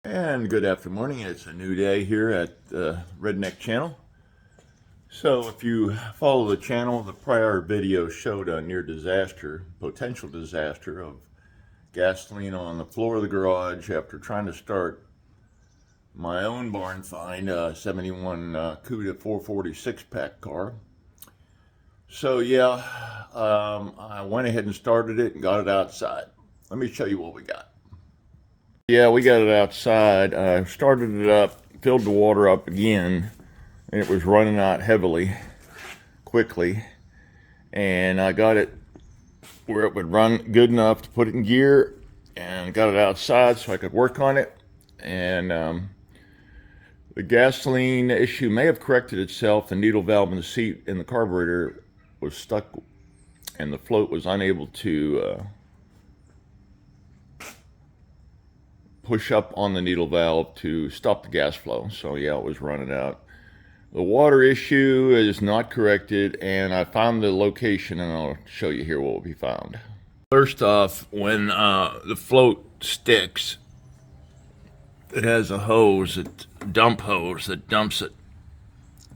And good afternoon. It's a new day here at the Redneck channel. So if you follow the channel, the prior video showed a near disaster, potential disaster of gasoline on the floor of the garage after trying to start my own barn find, 71 Cuda 446 pack car. So yeah, I went ahead and started it and got it outside. Let me show you what we got. Yeah, we got it outside. I started it up, filled the water up again, and it was running out heavily, quickly. And I got it where it would run good enough to put it in gear, and got it outside so I could work on it. And the gasoline issue may have corrected itself. The needle valve in the seat in the carburetor was stuck, and the float was unable to push up on the needle valve to stop the gas flow. So yeah, it was running out. The water issue is not corrected, and I found the location, and I'll show you here what we found. First off, when the float sticks, it has a hose, a dump hose that dumps it.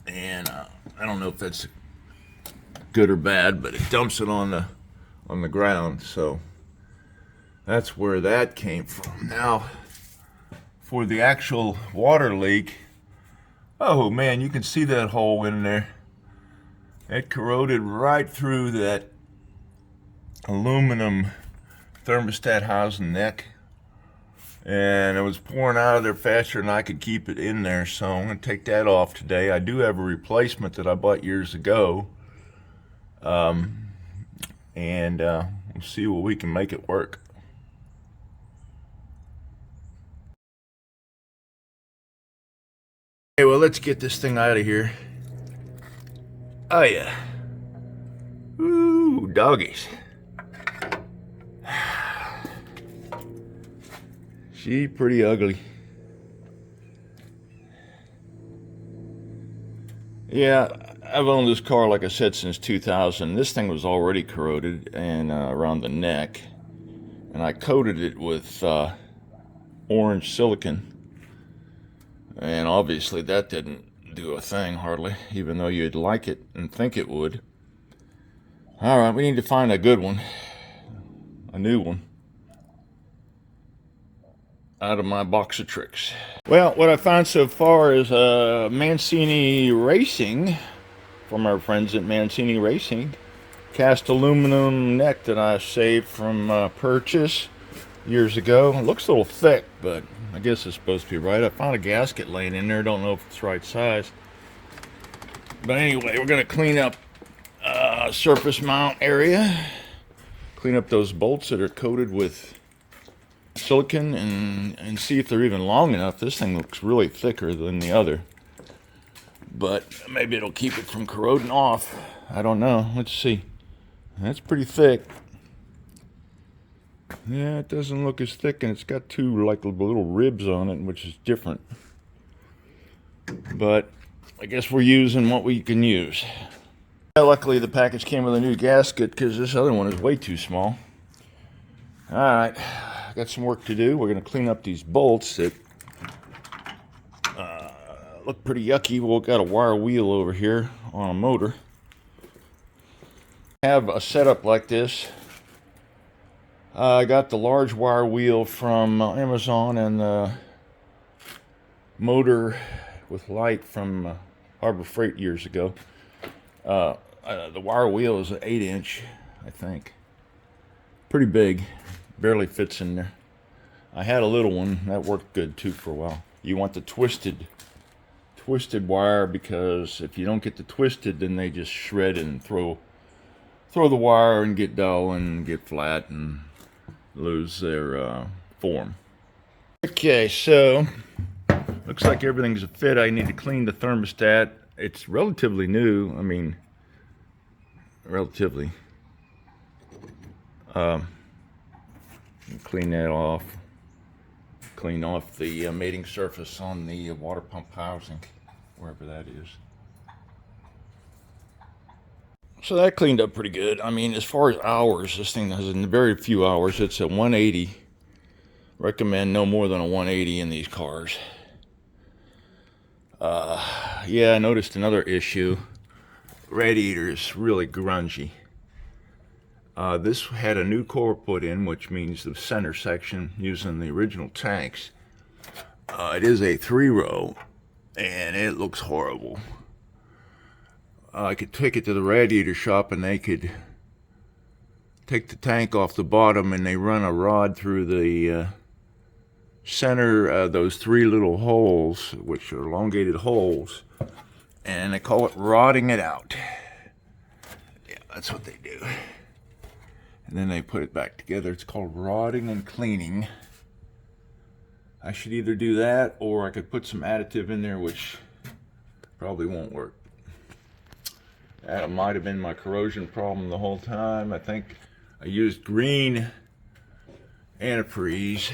And I don't know if that's good or bad, but it dumps it on the ground. So that's where that came from. Now, for the actual water leak, oh man, you can see that hole in there. It corroded right through that aluminum thermostat housing neck, and it was pouring out of there faster than I could keep it in there. So I'm going to take that off today. I do have a replacement that I bought years ago, and we'll see what we can make it work. Okay, well, let's get this thing out of here. Oh yeah. Ooh, doggies. She pretty ugly. Yeah, I've owned this car, like I said, since 2000. This thing was already corroded and around the neck, and I coated it with orange silicone. And obviously that didn't do a thing, hardly, even though you'd like it and think it would. All right, we need to find a good one, a new one, out of my box of tricks. Well, what I found so far is a Mancini Racing, from our friends at Mancini Racing, cast aluminum neck that I saved from purchase years ago. It looks a little thick, but I guess it's supposed to be right. I found a gasket laying in there. Don't know if it's right size. But anyway, we're going to clean up surface mount area. Clean up those bolts that are coated with silicone and see if they're even long enough. This thing looks really thicker than the other, but maybe it'll keep it from corroding off. I don't know. Let's see. That's pretty thick. Yeah, it doesn't look as thick, and it's got two like little ribs on it, which is different. But I guess we're using what we can use. Luckily, the package came with a new gasket because this other one is way too small. All right, got some work to do. We're going to clean up these bolts that look pretty yucky. We've got a wire wheel over here on a motor. I have a setup like this. I got the large wire wheel from Amazon and the motor with light from Harbor Freight years ago. The wire wheel is an 8-inch, I think. Pretty big, barely fits in there. I had a little one that worked good too for a while. You want the twisted wire, because if you don't get the twisted, then they just shred and throw the wire and get dull and get flat and lose their form. Okay, so looks like everything's a fit. I need to clean the thermostat. It's relatively new. I mean, relatively. Clean that off. Clean off the mating surface on the water pump housing, wherever that is. So that cleaned up pretty good. I mean, as far as hours, this thing has very few hours. It's at 180 Recommend no more than a 180 in these cars. Yeah, I noticed another issue. Radiator is really grungy. This had a new core put in, which means the center section using the original tanks. It is a 3-row, and it looks horrible. I could take it to the radiator shop, and they could take the tank off the bottom, and they run a rod through the center, those 3 little holes, which are elongated holes, and they call it rodding it out. Yeah, that's what they do. And then they put it back together. It's called rodding and cleaning. I should either do that, or I could put some additive in there, which probably won't work. That might have been my corrosion problem the whole time. I think I used green antifreeze.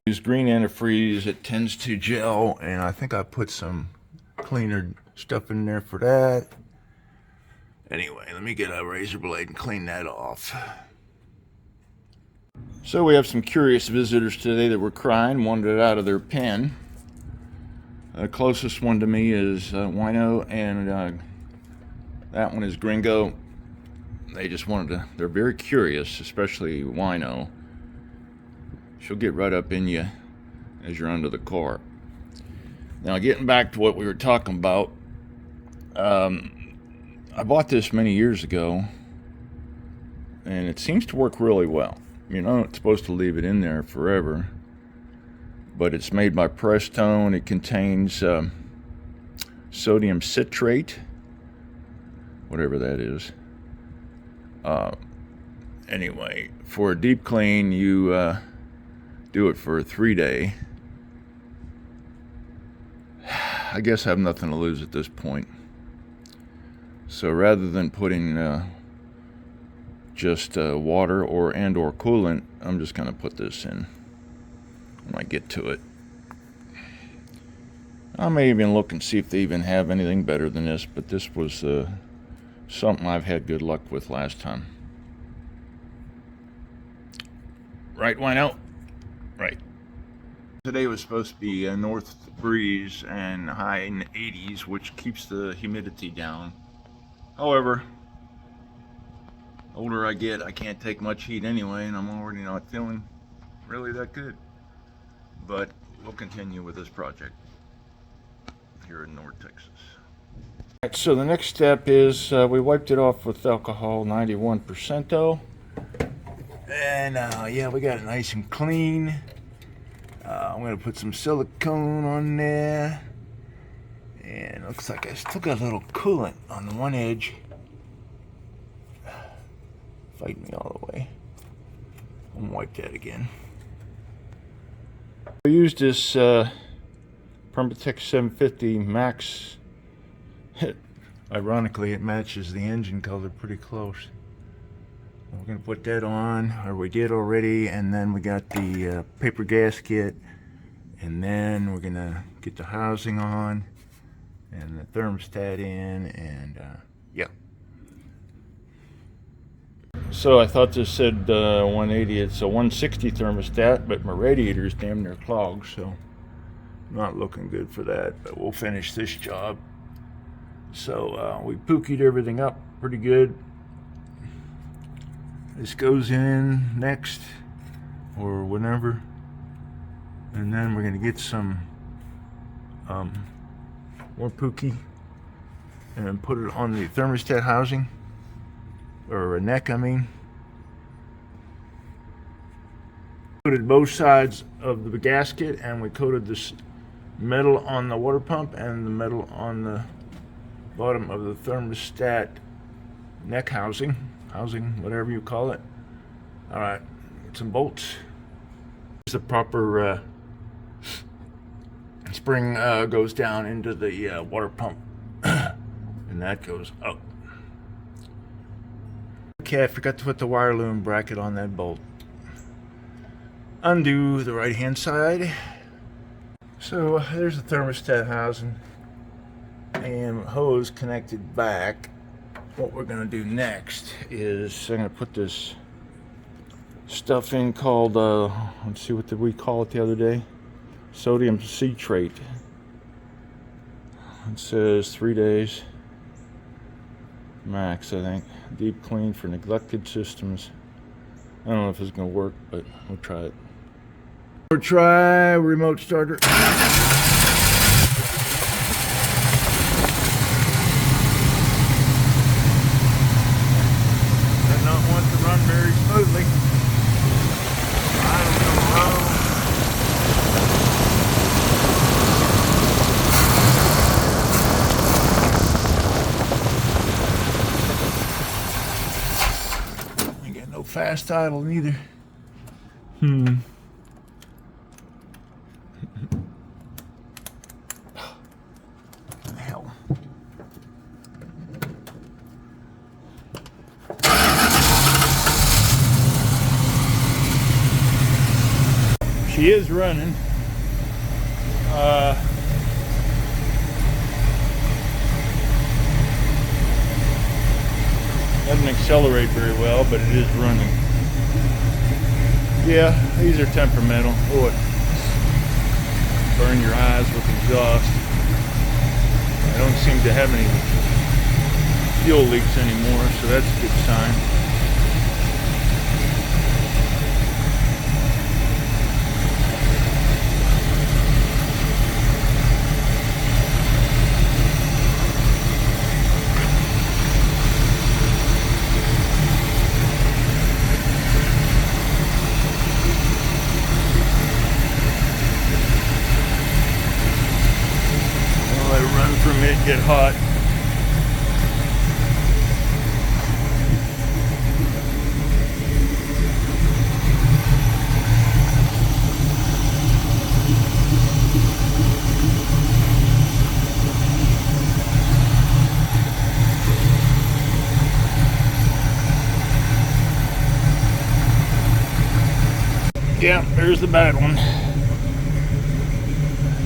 Use green antifreeze, it tends to gel, and I think I put some cleaner stuff in there for that. Anyway, let me get a razor blade and clean that off. So we have some curious visitors today that were crying, wanted it out of their pen. The closest one to me is Wino, and that one is Gringo. They just wanted to, they're very curious, especially Wino. She'll get right up in you as you're under the car. Now, getting back to what we were talking about, I bought this many years ago, and it seems to work really well. You're not supposed to leave it in there forever, but it's made by Prestone. It contains sodium citrate, whatever that is. Anyway, for a deep clean, you do it for a 3-day. I guess I have nothing to lose at this point. So rather than putting just water or coolant, I'm just going to put this in when I get to it. I may even look and see if they even have anything better than this, but this was something I've had good luck with last time. Right, Wino? Right. Today was supposed to be a north breeze and high in the 80s, which keeps the humidity down. However, the older I get, I can't take much heat anyway, and I'm already not feeling really that good. But we'll continue with this project here in North Texas. Alright, so the next step is we wiped it off with alcohol 91% though. And yeah, we got it nice and clean. I'm going to put some silicone on there. And it looks like I still got a little coolant on the one edge. Fight me all the way. I'm going to wipe that again. I used this Permatex 750 Max. Ironically, it matches the engine color pretty close. We're going to put that on, or we did already, and then we got the paper gasket, and then we're going to get the housing on, and the thermostat in, and yeah. So I thought this said 180, it's a 160 thermostat, but my radiator is damn near clogged, so not looking good for that, but we'll finish this job. So we pookied everything up pretty good. This goes in next, or whenever, and then we're going to get some more pookie and put it on the thermostat housing, or a neck, I mean. Coated both sides of the gasket, and we coated this metal on the water pump and the metal on the bottom of the thermostat neck housing, whatever you call it. All right, some bolts. The proper spring goes down into the water pump, and that goes up. Okay, I forgot to put the wire loom bracket on that bolt. Undo the right hand side. So there's the thermostat housing and hose connected back. What we're going to do next is I'm going to put this stuff in called, let's see, what did we call it the other day? Sodium citrate. It says 3 days max, I think. Deep clean for neglected systems. I don't know if it's going to work, but we'll try it. We'll try remote starter. Did not want to run very smoothly. I don't know. Ain't got no fast idle neither. Hell. She is running. Doesn't accelerate very well, but it is running. Yeah, these are temperamental. Boy, burn your eyes with exhaust. I don't seem to have any fuel leaks anymore, so that's a good sign. From it get hot. Yeah, there's the bad one.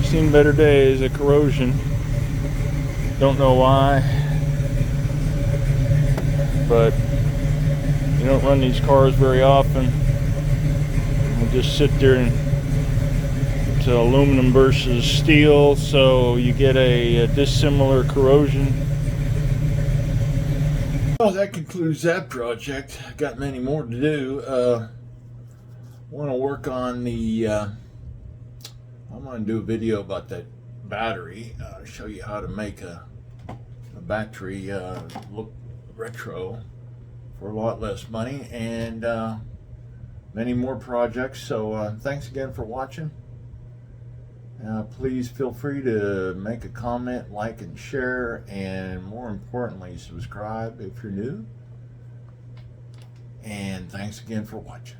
Seen better days of corrosion. Don't know why, but you don't run these cars very often. We'll just sit there and it's aluminum versus steel, so you get a dissimilar corrosion. Well, that concludes that project. Got many more to do. Want to work on the. I'm going to do a video about that battery. Show you how to make a battery look retro for a lot less money, and many more projects. So thanks again for watching. Please feel free to make a comment, like and share, and more importantly, subscribe if you're new. And thanks again for watching.